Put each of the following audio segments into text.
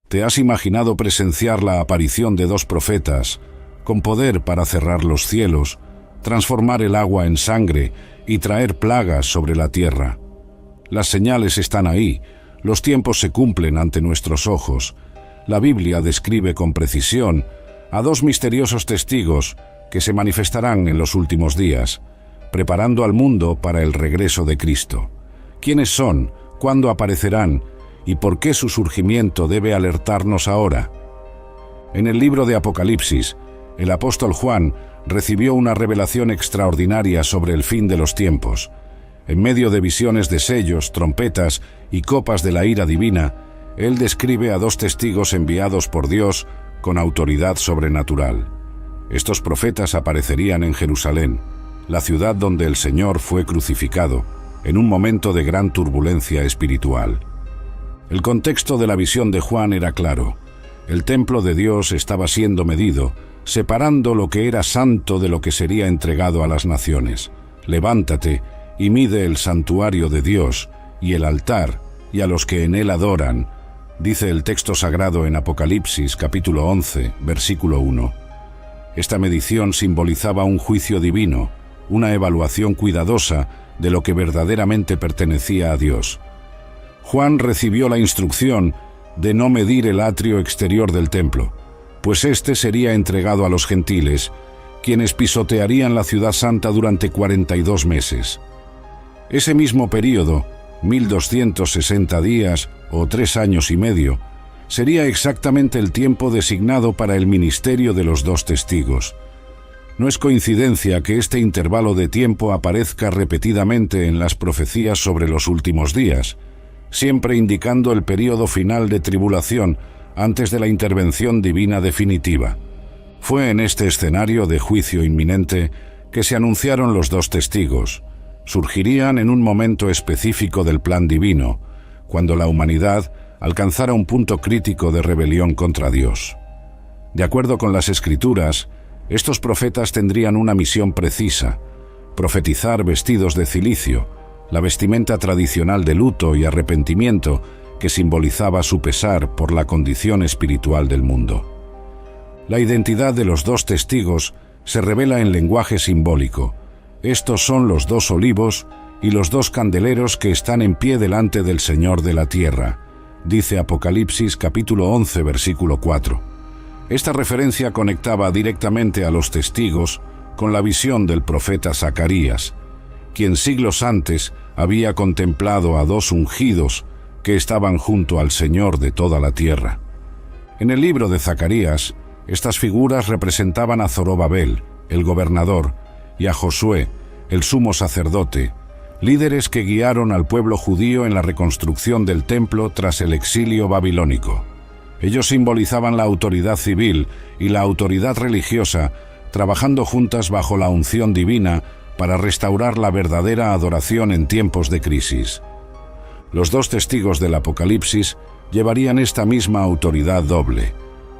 ¿Te has imaginado presenciar la aparición de dos profetas, con poder para cerrar los cielos, transformar el agua en sangre y traer plagas sobre la tierra? Las señales están ahí, los tiempos se cumplen ante nuestros ojos. La Biblia describe con precisión a dos misteriosos testigos que se manifestarán en los últimos días, preparando al mundo para el regreso de Cristo. ¿Quiénes son? ¿Cuándo aparecerán? ¿Y por qué su surgimiento debe alertarnos ahora? En el libro de Apocalipsis, el apóstol Juan recibió una revelación extraordinaria sobre el fin de los tiempos. En medio de visiones de sellos, trompetas y copas de la ira divina, él describe a dos testigos enviados por Dios con autoridad sobrenatural. Estos profetas aparecerían en Jerusalén, la ciudad donde el Señor fue crucificado, en un momento de gran turbulencia espiritual. El contexto de la visión de Juan era claro. El templo de Dios estaba siendo medido, separando lo que era santo de lo que sería entregado a las naciones. Levántate y mide el santuario de Dios y el altar y a los que en él adoran, dice el texto sagrado en Apocalipsis capítulo 11, versículo 1. Esta medición simbolizaba un juicio divino, una evaluación cuidadosa de lo que verdaderamente pertenecía a Dios. Juan recibió la instrucción de no medir el atrio exterior del templo, pues éste sería entregado a los gentiles, quienes pisotearían la ciudad santa durante 42 meses. Ese mismo período, 1260 días o 3 años y medio, sería exactamente el tiempo designado para el ministerio de los dos testigos. No es coincidencia que este intervalo de tiempo aparezca repetidamente en las profecías sobre los últimos días, siempre indicando el período final de tribulación antes de la intervención divina definitiva. Fue en este escenario de juicio inminente que se anunciaron los dos testigos. Surgirían en un momento específico del plan divino, cuando la humanidad alcanzara un punto crítico de rebelión contra Dios. De acuerdo con las Escrituras, estos profetas tendrían una misión precisa: profetizar vestidos de cilicio, la vestimenta tradicional de luto y arrepentimiento que simbolizaba su pesar por la condición espiritual del mundo. La identidad de los dos testigos se revela en lenguaje simbólico. Estos son los dos olivos y los dos candeleros que están en pie delante del Señor de la tierra, dice Apocalipsis capítulo 11, versículo 4. Esta referencia conectaba directamente a los testigos con la visión del profeta Zacarías, quien siglos antes había contemplado a dos ungidos que estaban junto al Señor de toda la tierra. En el libro de Zacarías, estas figuras representaban a Zorobabel, el gobernador, y a Josué, el sumo sacerdote, líderes que guiaron al pueblo judío en la reconstrucción del templo tras el exilio babilónico. Ellos simbolizaban la autoridad civil y la autoridad religiosa, trabajando juntas bajo la unción divina para restaurar la verdadera adoración en tiempos de crisis. Los dos testigos del Apocalipsis llevarían esta misma autoridad doble,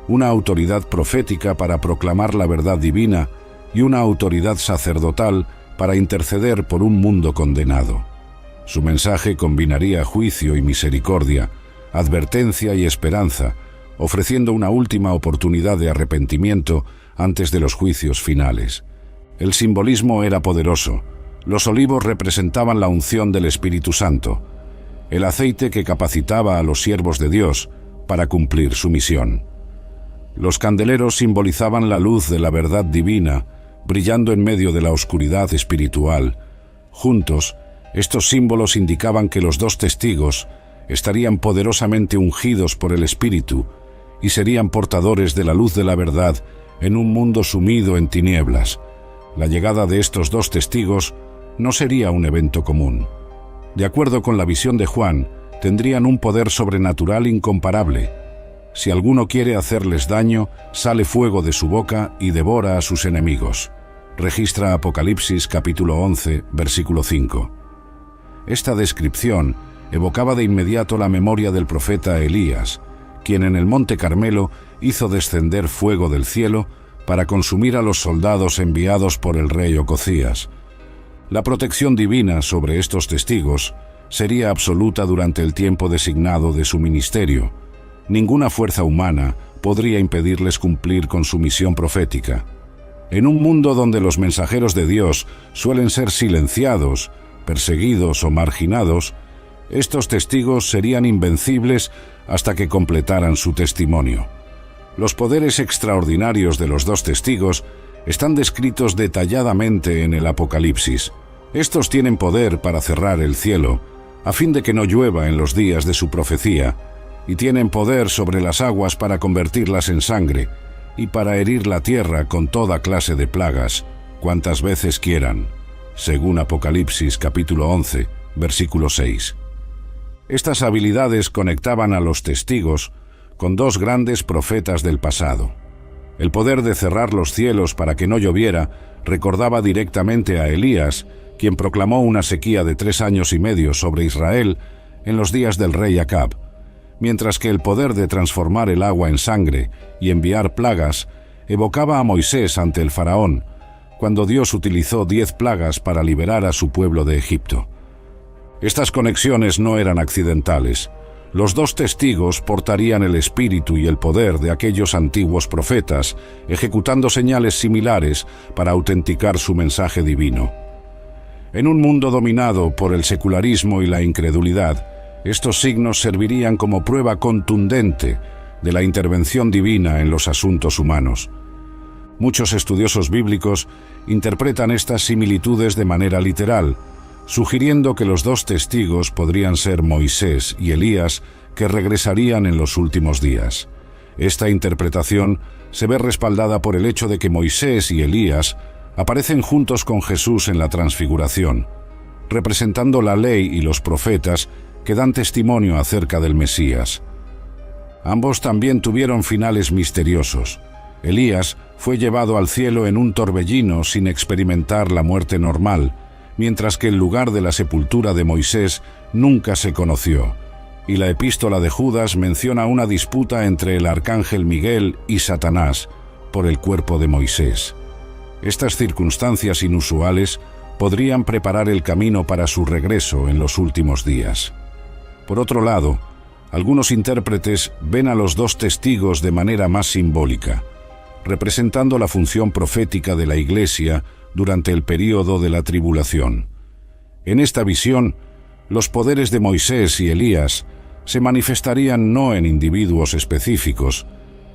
una autoridad profética para proclamar la verdad divina y una autoridad sacerdotal para interceder por un mundo condenado. Su mensaje combinaría juicio y misericordia, advertencia y esperanza, ofreciendo una última oportunidad de arrepentimiento antes de los juicios finales. El simbolismo era poderoso. Los olivos representaban la unción del Espíritu Santo, el aceite que capacitaba a los siervos de Dios para cumplir su misión. Los candeleros simbolizaban la luz de la verdad divina, brillando en medio de la oscuridad espiritual. Juntos, estos símbolos indicaban que los dos testigos estarían poderosamente ungidos por el Espíritu y serían portadores de la luz de la verdad en un mundo sumido en tinieblas. La llegada de estos dos testigos no sería un evento común. De acuerdo con la visión de Juan, tendrían un poder sobrenatural incomparable. Si alguno quiere hacerles daño, sale fuego de su boca y devora a sus enemigos. Registra Apocalipsis capítulo 11, versículo 5. Esta descripción evocaba de inmediato la memoria del profeta Elías, quien en el Monte Carmelo hizo descender fuego del cielo para consumir a los soldados enviados por el rey Ocosías. La protección divina sobre estos testigos sería absoluta durante el tiempo designado de su ministerio. ninguna fuerza humana podría impedirles cumplir con su misión profética. En un mundo donde los mensajeros de Dios suelen ser silenciados, perseguidos o marginados, estos testigos serían invencibles hasta que completaran su testimonio. Los poderes extraordinarios de los dos testigos están descritos detalladamente en el Apocalipsis. Estos tienen poder para cerrar el cielo, a fin de que no llueva en los días de su profecía, y tienen poder sobre las aguas para convertirlas en sangre, y para herir la tierra con toda clase de plagas, cuantas veces quieran, según Apocalipsis capítulo 11, versículo 6. Estas habilidades conectaban a los testigos con dos grandes profetas del pasado. El poder de cerrar los cielos para que no lloviera recordaba directamente a Elías, quien proclamó una sequía de 3 años y medio sobre Israel en los días del rey Acab, mientras que el poder de transformar el agua en sangre y enviar plagas evocaba a Moisés ante el faraón, cuando Dios utilizó 10 plagas para liberar a su pueblo de Egipto. Estas conexiones no eran accidentales. Los dos testigos portarían el espíritu y el poder de aquellos antiguos profetas, ejecutando señales similares para autenticar su mensaje divino. En un mundo dominado por el secularismo y la incredulidad, estos signos servirían como prueba contundente de la intervención divina en los asuntos humanos. Muchos estudiosos bíblicos interpretan estas similitudes de manera literal, sugiriendo que los dos testigos podrían ser Moisés y Elías, que regresarían en los últimos días. Esta interpretación se ve respaldada por el hecho de que Moisés y Elías aparecen juntos con Jesús en la Transfiguración, representando la ley y los profetas que dan testimonio acerca del Mesías. Ambos también tuvieron finales misteriosos. Elías fue llevado al cielo en un torbellino sin experimentar la muerte normal, mientras que el lugar de la sepultura de Moisés nunca se conoció, y la epístola de Judas menciona una disputa entre el arcángel Miguel y Satanás por el cuerpo de Moisés. Estas circunstancias inusuales podrían preparar el camino para su regreso en los últimos días. Por otro lado, algunos intérpretes ven a los dos testigos de manera más simbólica, representando la función profética de la Iglesia durante el período de la tribulación. En esta visión, los poderes de Moisés y Elías se manifestarían no en individuos específicos,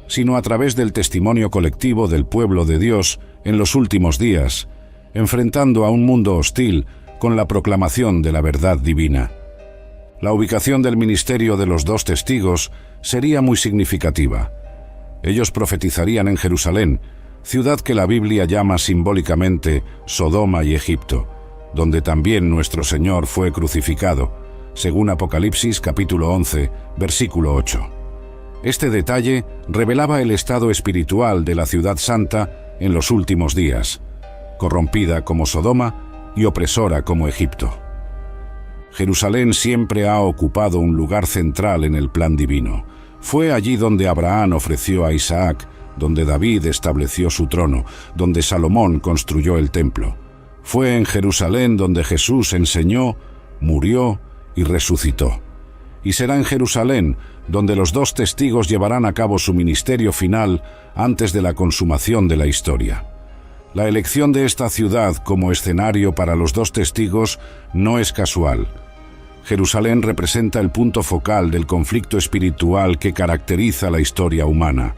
sino a través del testimonio colectivo del pueblo de Dios en los últimos días, enfrentando a un mundo hostil con la proclamación de la verdad divina. La ubicación del ministerio de los dos testigos sería muy significativa. Ellos profetizarían en Jerusalén, ciudad que la Biblia llama simbólicamente Sodoma y Egipto, donde también nuestro Señor fue crucificado, según Apocalipsis capítulo 11, versículo 8. Este detalle revelaba el estado espiritual de la ciudad santa en los últimos días, corrompida como Sodoma y opresora como Egipto. Jerusalén siempre ha ocupado un lugar central en el plan divino. Fue allí donde Abraham ofreció a Isaac, donde David estableció su trono, donde Salomón construyó el templo. Fue en Jerusalén donde Jesús enseñó, murió y resucitó. Y será en Jerusalén donde los dos testigos llevarán a cabo su ministerio final antes de la consumación de la historia. La elección de esta ciudad como escenario para los dos testigos no es casual. Jerusalén representa el punto focal del conflicto espiritual que caracteriza la historia humana.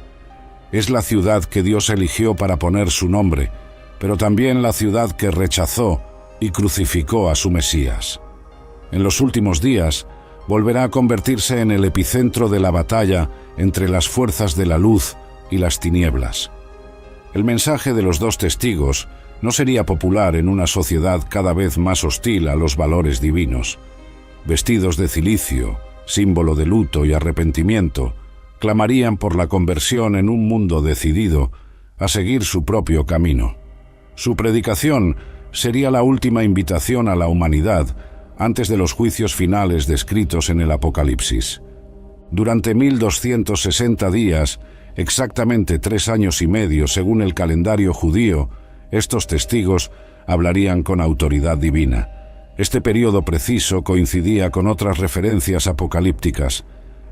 Es la ciudad que Dios eligió para poner su nombre, pero también la ciudad que rechazó y crucificó a su Mesías. En los últimos días, volverá a convertirse en el epicentro de la batalla entre las fuerzas de la luz y las tinieblas. El mensaje de los dos testigos no sería popular en una sociedad cada vez más hostil a los valores divinos. Vestidos de cilicio, símbolo de luto y arrepentimiento, clamarían por la conversión en un mundo decidido a seguir su propio camino. Su predicación sería la última invitación a la humanidad antes de los juicios finales descritos en el Apocalipsis. Durante 1260 días, exactamente 3 años y medio según el calendario judío, estos testigos hablarían con autoridad divina. Este periodo preciso coincidía con otras referencias apocalípticas.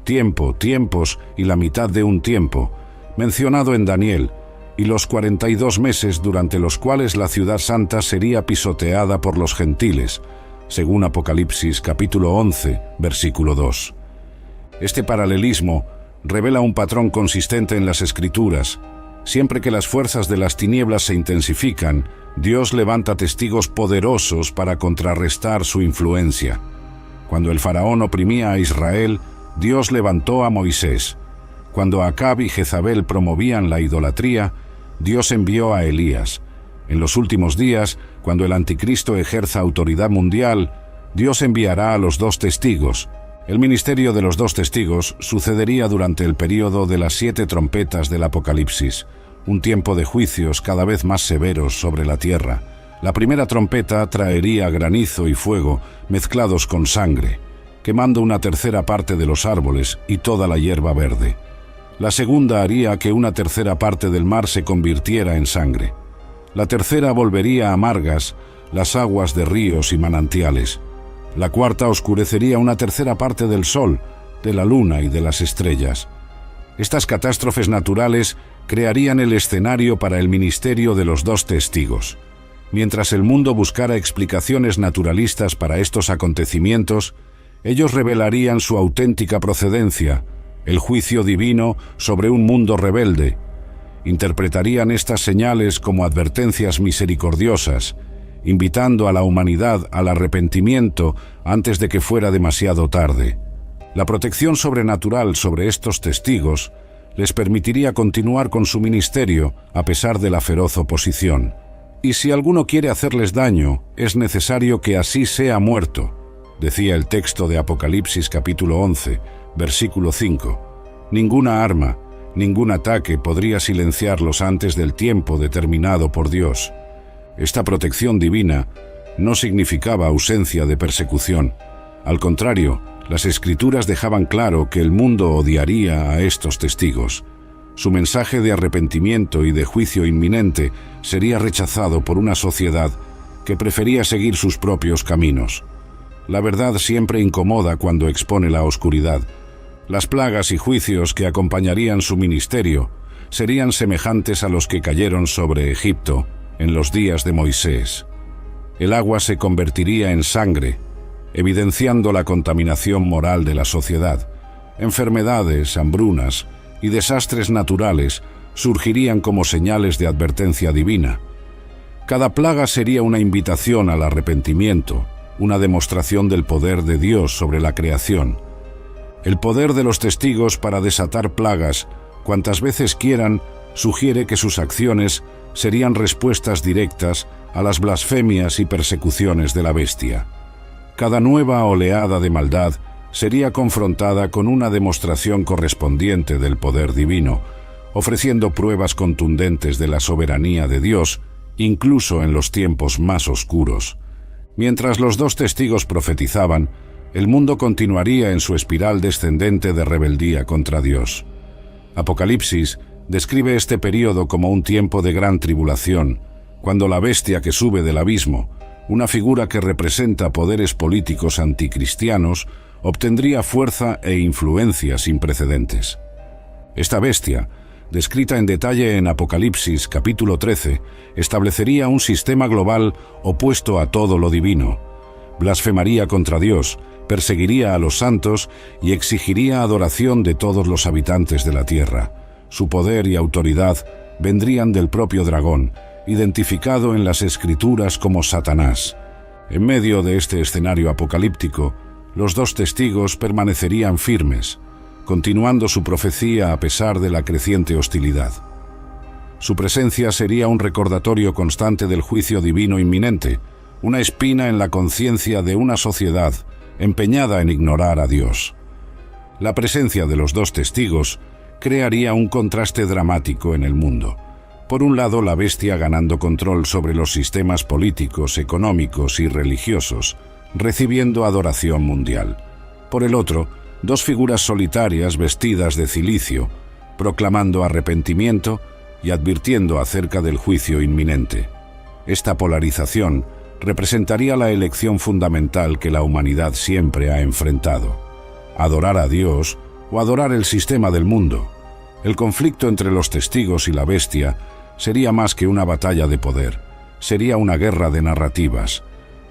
tiempo, tiempos y la mitad de un tiempo, mencionado en Daniel, y los 42 meses durante los cuales la ciudad santa sería pisoteada por los gentiles, según Apocalipsis capítulo 11, versículo 2. Este paralelismo revela un patrón consistente en las Escrituras. Siempre que las fuerzas de las tinieblas se intensifican, Dios levanta testigos poderosos para contrarrestar su influencia. Cuando el faraón oprimía a Israel, Dios levantó a Moisés. Cuando Acab y Jezabel promovían la idolatría, Dios envió a Elías. En los últimos días, cuando el anticristo ejerza autoridad mundial, Dios enviará a los 2 testigos. El ministerio de los 2 testigos sucedería durante el período de las 7 trompetas del Apocalipsis, un tiempo de juicios cada vez más severos sobre la tierra. La primera trompeta traería granizo y fuego mezclados con sangre, quemando una tercera parte de los árboles y toda la hierba verde. La segunda haría que una tercera parte del mar se convirtiera en sangre. La tercera volvería amargas las aguas de ríos y manantiales. La cuarta oscurecería una tercera parte del sol, de la luna y de las estrellas. Estas catástrofes naturales crearían el escenario para el ministerio de los 2 testigos. Mientras el mundo buscara explicaciones naturalistas para estos acontecimientos, ellos revelarían su auténtica procedencia, el juicio divino sobre un mundo rebelde. Interpretarían estas señales como advertencias misericordiosas, invitando a la humanidad al arrepentimiento antes de que fuera demasiado tarde. La protección sobrenatural sobre estos testigos les permitiría continuar con su ministerio a pesar de la feroz oposición. Y si alguno quiere hacerles daño, es necesario que así sea muerto, decía el texto de Apocalipsis capítulo 11, versículo 5. Ninguna arma, ningún ataque podría silenciarlos antes del tiempo determinado por Dios. Esta protección divina no significaba ausencia de persecución. Al contrario, las Escrituras dejaban claro que el mundo odiaría a estos testigos. Su mensaje de arrepentimiento y de juicio inminente sería rechazado por una sociedad que prefería seguir sus propios caminos. La verdad siempre incomoda cuando expone la oscuridad. Las plagas y juicios que acompañarían su ministerio serían semejantes a los que cayeron sobre Egipto en los días de Moisés. El agua se convertiría en sangre, evidenciando la contaminación moral de la sociedad. Enfermedades, hambrunas y desastres naturales surgirían como señales de advertencia divina. Cada plaga sería una invitación al arrepentimiento, una demostración del poder de Dios sobre la creación. El poder de los testigos para desatar plagas, cuantas veces quieran, sugiere que sus acciones serían respuestas directas a las blasfemias y persecuciones de la bestia. Cada nueva oleada de maldad sería confrontada con una demostración correspondiente del poder divino, ofreciendo pruebas contundentes de la soberanía de Dios, incluso en los tiempos más oscuros. Mientras los 2 testigos profetizaban, el mundo continuaría en su espiral descendente de rebeldía contra Dios. Apocalipsis describe este período como un tiempo de gran tribulación, cuando la bestia que sube del abismo, una figura que representa poderes políticos anticristianos, obtendría fuerza e influencia sin precedentes. Esta bestia, descrita en detalle en Apocalipsis capítulo 13, establecería un sistema global opuesto a todo lo divino. Blasfemaría contra Dios, perseguiría a los santos y exigiría adoración de todos los habitantes de la tierra. Su poder y autoridad vendrían del propio dragón, identificado en las Escrituras como Satanás. En medio de este escenario apocalíptico, los 2 testigos permanecerían firmes, continuando su profecía a pesar de la creciente hostilidad. Su presencia sería un recordatorio constante del juicio divino inminente, una espina en la conciencia de una sociedad empeñada en ignorar a Dios. La presencia de los 2 testigos crearía un contraste dramático en el mundo. Por un lado, la bestia ganando control sobre los sistemas políticos, económicos y religiosos, recibiendo adoración mundial. Por el otro, 2 figuras solitarias vestidas de cilicio, proclamando arrepentimiento y advirtiendo acerca del juicio inminente. Esta polarización representaría la elección fundamental que la humanidad siempre ha enfrentado: adorar a Dios o adorar el sistema del mundo. El conflicto entre los testigos y la bestia sería más que una batalla de poder, sería una guerra de narrativas.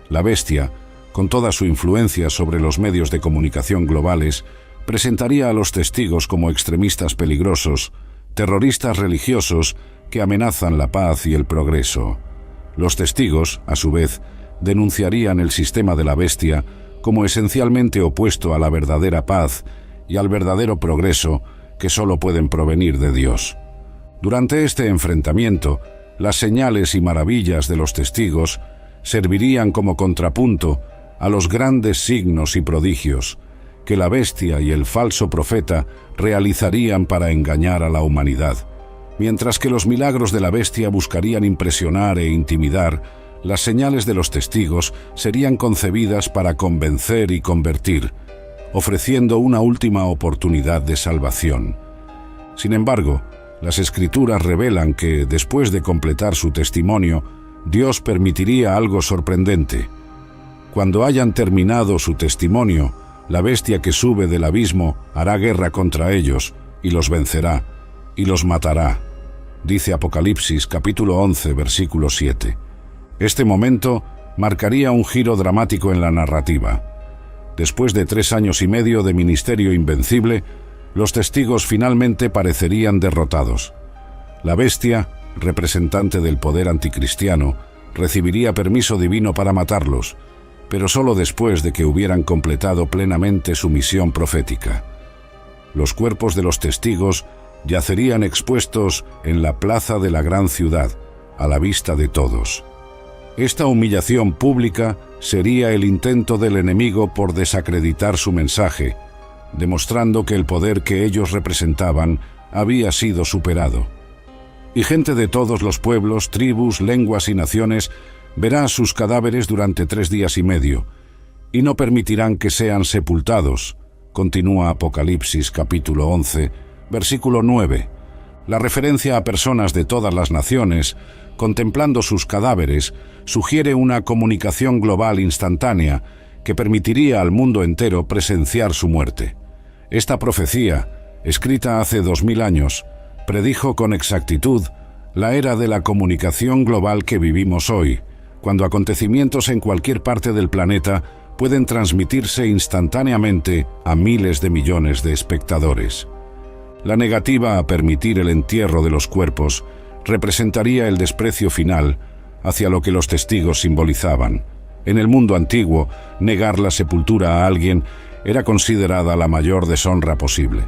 La bestia, con toda su influencia sobre los medios de comunicación globales, presentaría a los testigos como extremistas peligrosos, terroristas religiosos que amenazan la paz y el progreso. Los testigos, a su vez, denunciarían el sistema de la bestia como esencialmente opuesto a la verdadera paz y al verdadero progreso que solo pueden provenir de Dios. Durante este enfrentamiento, las señales y maravillas de los testigos servirían como contrapunto a los grandes signos y prodigios que la bestia y el falso profeta realizarían para engañar a la humanidad. Mientras que los milagros de la bestia buscarían impresionar e intimidar, las señales de los testigos serían concebidas para convencer y convertir, ofreciendo una última oportunidad de salvación. Sin embargo, las Escrituras revelan que, después de completar su testimonio, Dios permitiría algo sorprendente. Cuando hayan terminado su testimonio, la bestia que sube del abismo hará guerra contra ellos y los vencerá y los matará. Dice Apocalipsis capítulo 11, versículo 7. Este momento marcaría un giro dramático en la narrativa. Después de 3 años y medio de ministerio invencible, los testigos finalmente parecerían derrotados. La bestia, representante del poder anticristiano, recibiría permiso divino para matarlos, pero solo después de que hubieran completado plenamente su misión profética. Los cuerpos de los testigos yacerían expuestos en la plaza de la gran ciudad, a la vista de todos. Esta humillación pública sería el intento del enemigo por desacreditar su mensaje, demostrando que el poder que ellos representaban había sido superado. Y gente de todos los pueblos, tribus, lenguas y naciones verá sus cadáveres durante 3 días y medio, y no permitirán que sean sepultados, continúa Apocalipsis capítulo 11, versículo 9. La referencia a personas de todas las naciones, contemplando sus cadáveres, sugiere una comunicación global instantánea que permitiría al mundo entero presenciar su muerte. Esta profecía, escrita hace 2000 años, predijo con exactitud la era de la comunicación global que vivimos hoy, cuando acontecimientos en cualquier parte del planeta pueden transmitirse instantáneamente a miles de millones de espectadores. La negativa a permitir el entierro de los cuerpos representaría el desprecio final hacia lo que los testigos simbolizaban. En el mundo antiguo, negar la sepultura a alguien era considerada la mayor deshonra posible.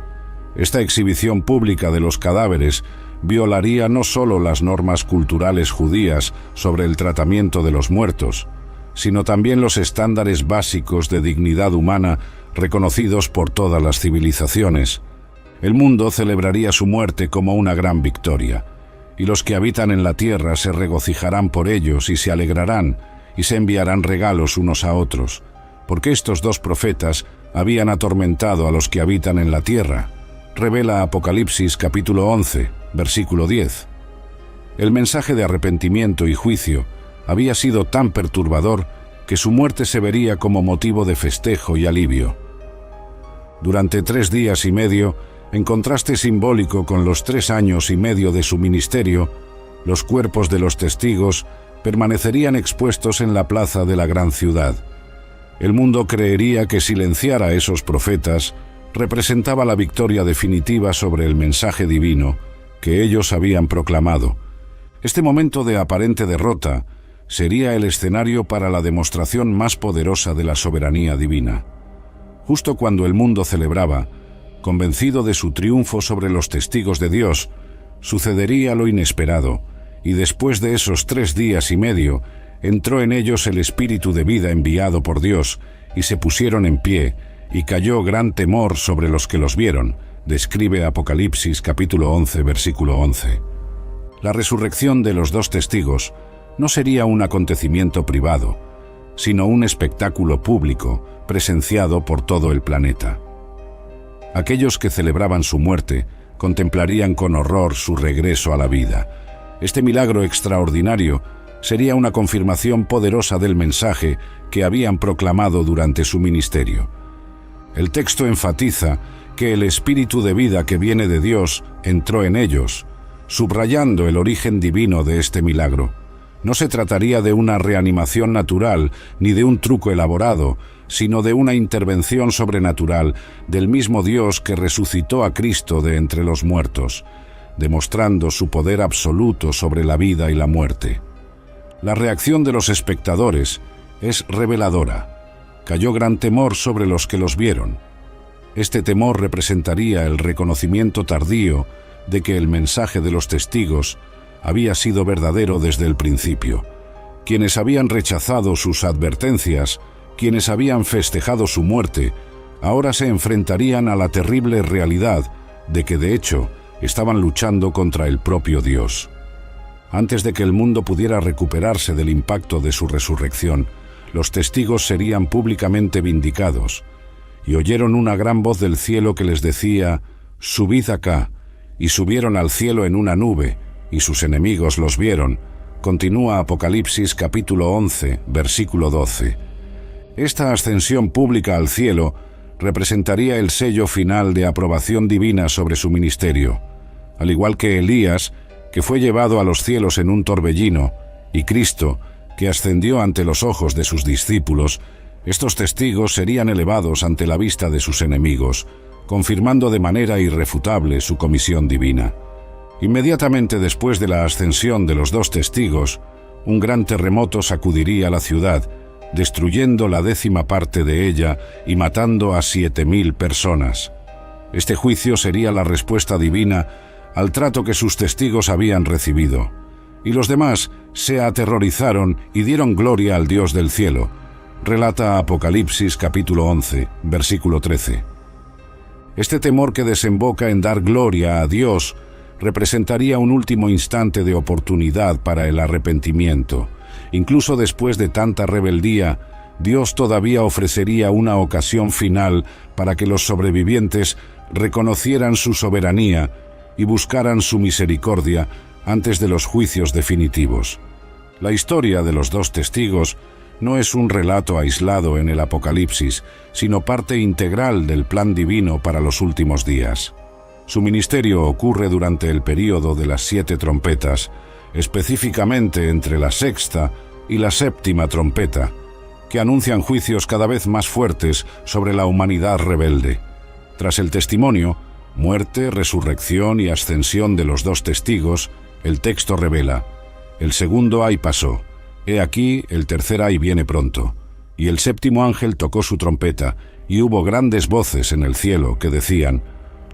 Esta exhibición pública de los cadáveres violaría no solo las normas culturales judías sobre el tratamiento de los muertos, sino también los estándares básicos de dignidad humana reconocidos por todas las civilizaciones. El mundo celebraría su muerte como una gran victoria, y los que habitan en la tierra se regocijarán por ellos y se alegrarán, y se enviarán regalos unos a otros, porque estos 2 profetas habían atormentado a los que habitan en la tierra, revela Apocalipsis capítulo 11, versículo 10. El mensaje de arrepentimiento y juicio había sido tan perturbador que su muerte se vería como motivo de festejo y alivio. Durante 3 días y medio, en contraste simbólico con los 3 años y medio de su ministerio, los cuerpos de los testigos permanecerían expuestos en la plaza de la gran ciudad. El mundo creería que silenciar a esos profetas representaba la victoria definitiva sobre el mensaje divino que ellos habían proclamado. Este momento de aparente derrota sería el escenario para la demostración más poderosa de la soberanía divina. Justo cuando el mundo celebraba, convencido de su triunfo sobre los testigos de Dios, sucedería lo inesperado, y después de esos 3 días y medio, entró en ellos el espíritu de vida enviado por Dios, y se pusieron en pie, y cayó gran temor sobre los que los vieron, describe Apocalipsis capítulo 11, versículo 11. La resurrección de los 2 testigos no sería un acontecimiento privado, sino un espectáculo público presenciado por todo el planeta. Aquellos que celebraban su muerte contemplarían con horror su regreso a la vida. Este milagro extraordinario sería una confirmación poderosa del mensaje que habían proclamado durante su ministerio. El texto enfatiza que el espíritu de vida que viene de Dios entró en ellos, subrayando el origen divino de este milagro. No se trataría de una reanimación natural ni de un truco elaborado, sino de una intervención sobrenatural del mismo Dios que resucitó a Cristo de entre los muertos, demostrando su poder absoluto sobre la vida y la muerte. La reacción de los espectadores es reveladora. Cayó gran temor sobre los que los vieron. Este temor representaría el reconocimiento tardío de que el mensaje de los testigos había sido verdadero desde el principio. Quienes habían rechazado sus advertencias, quienes habían festejado su muerte, ahora se enfrentarían a la terrible realidad de que, de hecho, estaban luchando contra el propio Dios. Antes de que el mundo pudiera recuperarse del impacto de su resurrección, los testigos serían públicamente vindicados, y oyeron una gran voz del cielo que les decía: «Subid acá», y subieron al cielo en una nube, y sus enemigos los vieron. Continúa Apocalipsis capítulo 11, versículo 12. Esta ascensión pública al cielo representaría el sello final de aprobación divina sobre su ministerio. Al igual que Elías, que fue llevado a los cielos en un torbellino, y Cristo, que ascendió ante los ojos de sus discípulos, estos testigos serían elevados ante la vista de sus enemigos, confirmando de manera irrefutable su comisión divina. Inmediatamente después de la ascensión de los dos testigos, un gran terremoto sacudiría la ciudad, destruyendo la 10ª parte de ella y matando a 7.000 personas. Este juicio sería la respuesta divina al trato que sus testigos habían recibido, y los demás se aterrorizaron y dieron gloria al Dios del cielo, relata Apocalipsis capítulo 11, versículo 13. Este temor que desemboca en dar gloria a Dios representaría un último instante de oportunidad para el arrepentimiento. Incluso después de tanta rebeldía, Dios todavía ofrecería una ocasión final para que los sobrevivientes reconocieran su soberanía y buscaran su misericordia antes de los juicios definitivos. La historia de los dos testigos no es un relato aislado en el Apocalipsis, sino parte integral del plan divino para los últimos días. Su ministerio ocurre durante el período de las 7 trompetas, específicamente entre la 6ª y la 7ª trompeta, que anuncian juicios cada vez más fuertes sobre la humanidad rebelde. Tras el testimonio, muerte, resurrección y ascensión de los dos testigos, el texto revela: «El segundo ay pasó, he aquí el tercer ay viene pronto. Y el 7º ángel tocó su trompeta, y hubo grandes voces en el cielo que decían: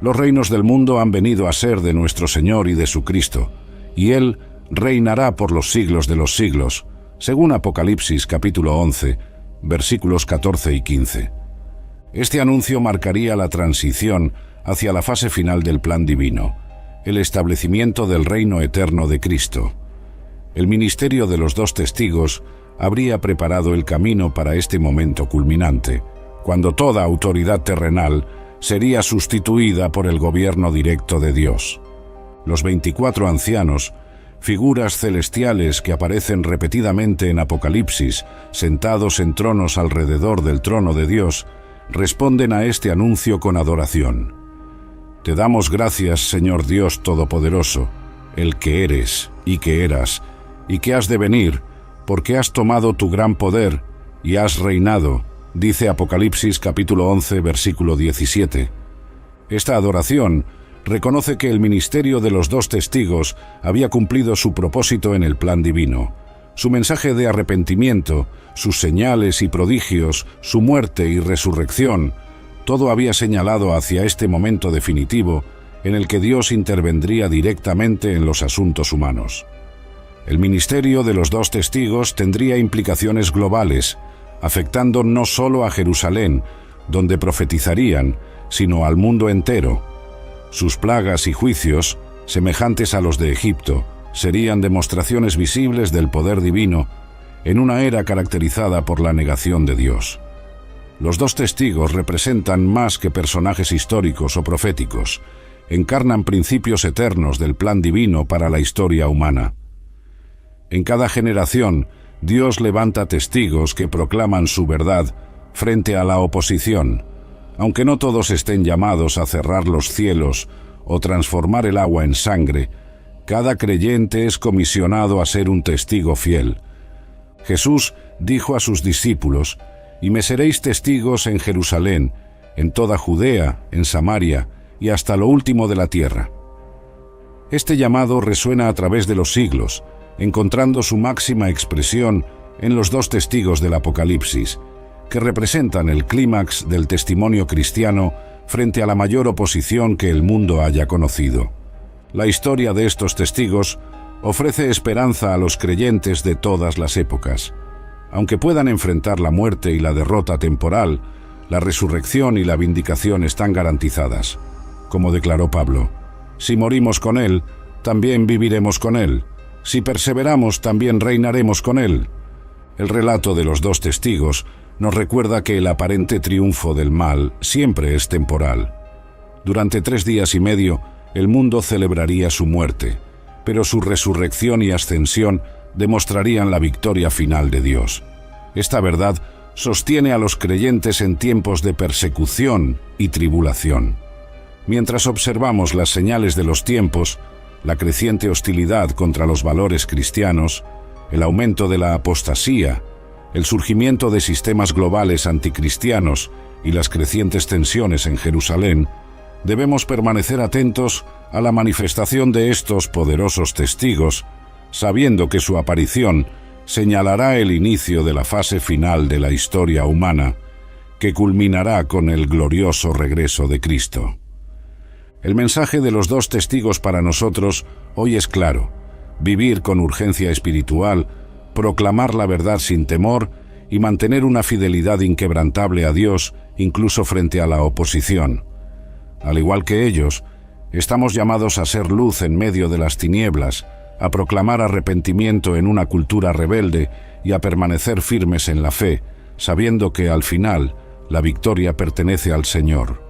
Los reinos del mundo han venido a ser de nuestro Señor y de su Cristo, y Él reinará por los siglos de los siglos», según Apocalipsis capítulo 11, versículos 14 y 15. Este anuncio marcaría la transición hacia la fase final del plan divino, el establecimiento del reino eterno de Cristo. El ministerio de los dos testigos habría preparado el camino para este momento culminante, cuando toda autoridad terrenal sería sustituida por el gobierno directo de Dios. Los 24 ancianos, figuras celestiales que aparecen repetidamente en Apocalipsis, sentados en tronos alrededor del trono de Dios, responden a este anuncio con adoración. Te damos gracias, Señor Dios Todopoderoso, el que eres y que eras, y que has de venir, porque has tomado tu gran poder y has reinado, dice Apocalipsis capítulo 11, versículo 17. Esta adoración reconoce que el ministerio de los dos testigos había cumplido su propósito en el plan divino. Su mensaje de arrepentimiento, sus señales y prodigios, su muerte y resurrección, todo había señalado hacia este momento definitivo en el que Dios intervendría directamente en los asuntos humanos. El ministerio de los dos testigos tendría implicaciones globales, afectando no solo a Jerusalén, donde profetizarían, sino al mundo entero. Sus plagas y juicios, semejantes a los de Egipto, serían demostraciones visibles del poder divino en una era caracterizada por la negación de Dios. Los dos testigos representan más que personajes históricos o proféticos, encarnan principios eternos del plan divino para la historia humana. En cada generación, Dios levanta testigos que proclaman su verdad frente a la oposición, Aunque no todos estén llamados a cerrar los cielos o transformar el agua en sangre, cada creyente es comisionado a ser un testigo fiel. Jesús dijo a sus discípulos: «Y me seréis testigos en Jerusalén, en toda Judea, en Samaria y hasta lo último de la tierra». Este llamado resuena a través de los siglos, encontrando su máxima expresión en los dos testigos del Apocalipsis, que representan el clímax del testimonio cristiano frente a la mayor oposición que el mundo haya conocido. La historia de estos testigos ofrece esperanza a los creyentes de todas las épocas. Aunque puedan enfrentar la muerte y la derrota temporal, la resurrección y la vindicación están garantizadas. Como declaró Pablo: «Si morimos con Él, también viviremos con Él. Si perseveramos, también reinaremos con Él». El relato de los dos testigos nos recuerda que el aparente triunfo del mal siempre es temporal. Durante 3 días y medio, el mundo celebraría su muerte, pero su resurrección y ascensión demostrarían la victoria final de Dios. Esta verdad sostiene a los creyentes en tiempos de persecución y tribulación. Mientras observamos las señales de los tiempos, la creciente hostilidad contra los valores cristianos, el aumento de la apostasía, el surgimiento de sistemas globales anticristianos y las crecientes tensiones en Jerusalén, debemos permanecer atentos a la manifestación de estos poderosos testigos, sabiendo que su aparición señalará el inicio de la fase final de la historia humana, que culminará con el glorioso regreso de Cristo. El mensaje de los dos testigos para nosotros hoy es claro: vivir con urgencia espiritual, proclamar la verdad sin temor y mantener una fidelidad inquebrantable a Dios, incluso frente a la oposición. Al igual que ellos, estamos llamados a ser luz en medio de las tinieblas, a proclamar arrepentimiento en una cultura rebelde y a permanecer firmes en la fe, sabiendo que al final la victoria pertenece al Señor.